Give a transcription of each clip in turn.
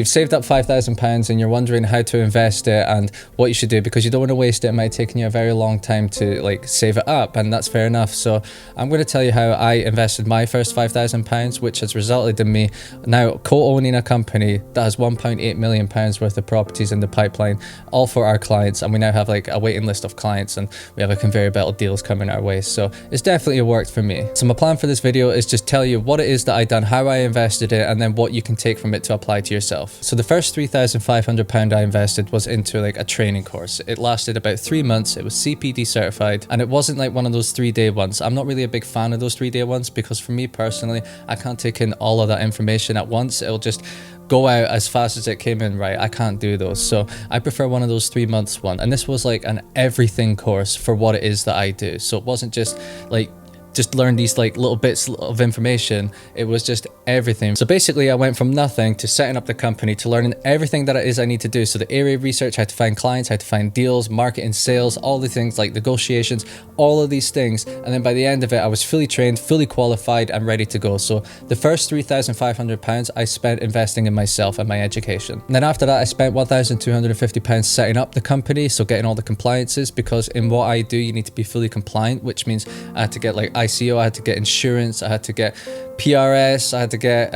You've saved up £5,000 and you're wondering how to invest it and what you should do because you don't want to waste it. It might have taken you a very long time to like save it up, and that's fair enough. So I'm going to tell you how I invested my first £5,000, which has resulted in me now co-owning a company that has £1.8 million worth of properties in the pipeline, all for our clients. And we now have like a waiting list of clients, and we have a conveyor belt of deals coming our way. So it's definitely worked for me. So my plan for this video is just tell you what it is that I done, how I invested it, and then what you can take from it to apply to yourself. So the first £3,500 I invested was into like a training course. It lasted about 3 months. It was CPD certified, and it wasn't like one of those 3-day ones. I'm not really a big fan of those 3-day ones because for me personally, I can't take in all of that information at once. It'll just go out as fast as it came in, right? I can't do those. So I prefer one of those 3 months one. And this was like an everything course for what it is that I do. So it wasn't just like just learn these like little bits of information. It was just everything. So basically I went from nothing to setting up the company to learning everything that it is I need to do. So the area research, how to find clients, how to find deals, marketing, sales, all the things like negotiations, all of these things. And then by the end of it, I was fully trained, fully qualified and ready to go. So the first £3,500 I spent investing in myself and my education. And then after that, I spent £1,250 setting up the company. So getting all the compliances, because in what I do, you need to be fully compliant, which means I had to get like ICO, I had to get insurance, I had to get PRS, I had to get,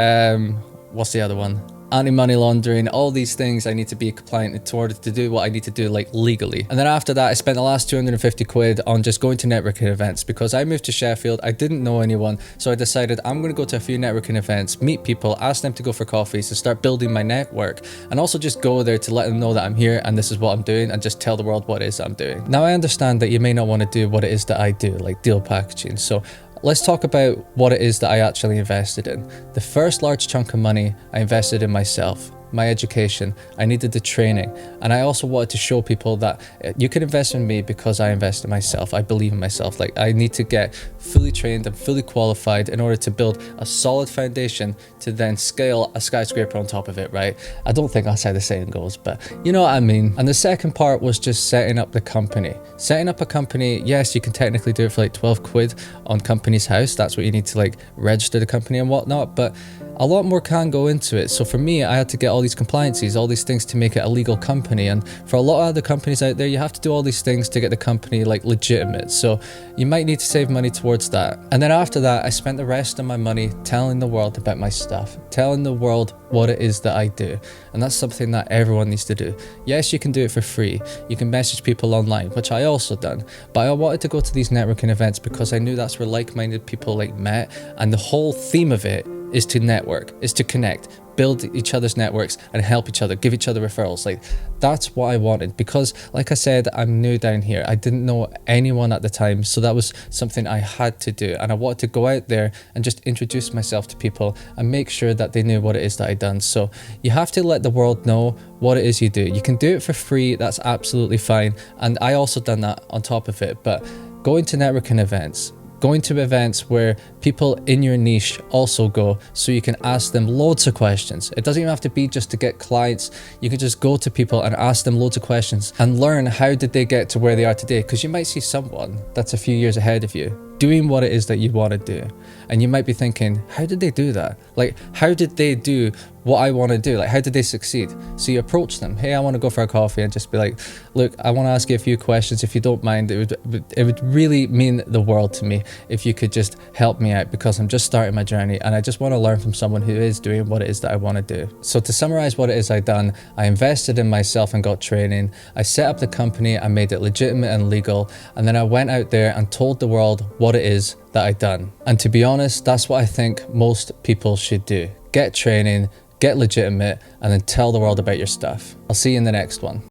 what's the other one? Anti-money laundering, all these things I need to be compliant in order to do what I need to do like legally. And then after that, I spent the last 250 quid on just going to networking events because I moved to Sheffield. I didn't know anyone. So I decided I'm going to go to a few networking events, meet people, ask them to go for coffees to start building my network, and also just go there to let them know that I'm here and this is what I'm doing, and just tell the world what it is I'm doing. Now I understand that you may not want to do what it is that I do, like deal packaging. So let's talk about what it is that I actually invested in. The first large chunk of money I invested in myself, my education. I needed the training, and I also wanted to show people that you can invest in me because I invest in myself. I believe in myself. Like I need to get fully trained and fully qualified in order to build a solid foundation to then scale a skyscraper on top of it, right? I don't think that's how the saying goes, but you know what I mean. And the second part was just setting up the company. Setting up a company, yes, you can technically do it for like 12 quid on Companies House. That's what you need to like register the company and whatnot, but a lot more can go into it. So for me, I had to get all these compliances, all these things to make it a legal company. And for a lot of other companies out there, you have to do all these things to get the company like legitimate. So you might need to save money towards that. And then after that, I spent the rest of my money telling the world about my stuff, telling the world what it is that I do. And that's something that everyone needs to do. Yes, you can do it for free. You can message people online, which I also done. But I wanted to go to these networking events because I knew that's where like-minded people like met. And the whole theme of it is to network, is to connect, build each other's networks and help each other, give each other referrals. Like that's what I wanted, because like I said, I'm new down here. I didn't know anyone at the time. So that was something I had to do. And I wanted to go out there and just introduce myself to people and make sure that they knew what it is that I'd done. So you have to let the world know what it is you do. You can do it for free. That's absolutely fine. And I also done that on top of it, but going to networking events, going to events where people in your niche also go, so you can ask them loads of questions. It doesn't even have to be just to get clients. You can just go to people and ask them loads of questions and learn how did they get to where they are today, because you might see someone that's a few years ahead of you doing what it is that you want to do, and you might be thinking, how did they do that? Like, how did they do what I want to do? Like, how did they succeed? So you approach them, hey, I want to go for a coffee, and just be like, look, I want to ask you a few questions. If you don't mind, it would really mean the world to me if you could just help me out, because I'm just starting my journey and I just want to learn from someone who is doing what it is that I want to do. So to summarize what it is I've done, I invested in myself and got training. I set up the company, I made it legitimate and legal, and then I went out there and told the world what it is that I'd done. And to be honest, that's what I think most people should do. Get training, get legitimate, and then tell the world about your stuff. I'll see you in the next one.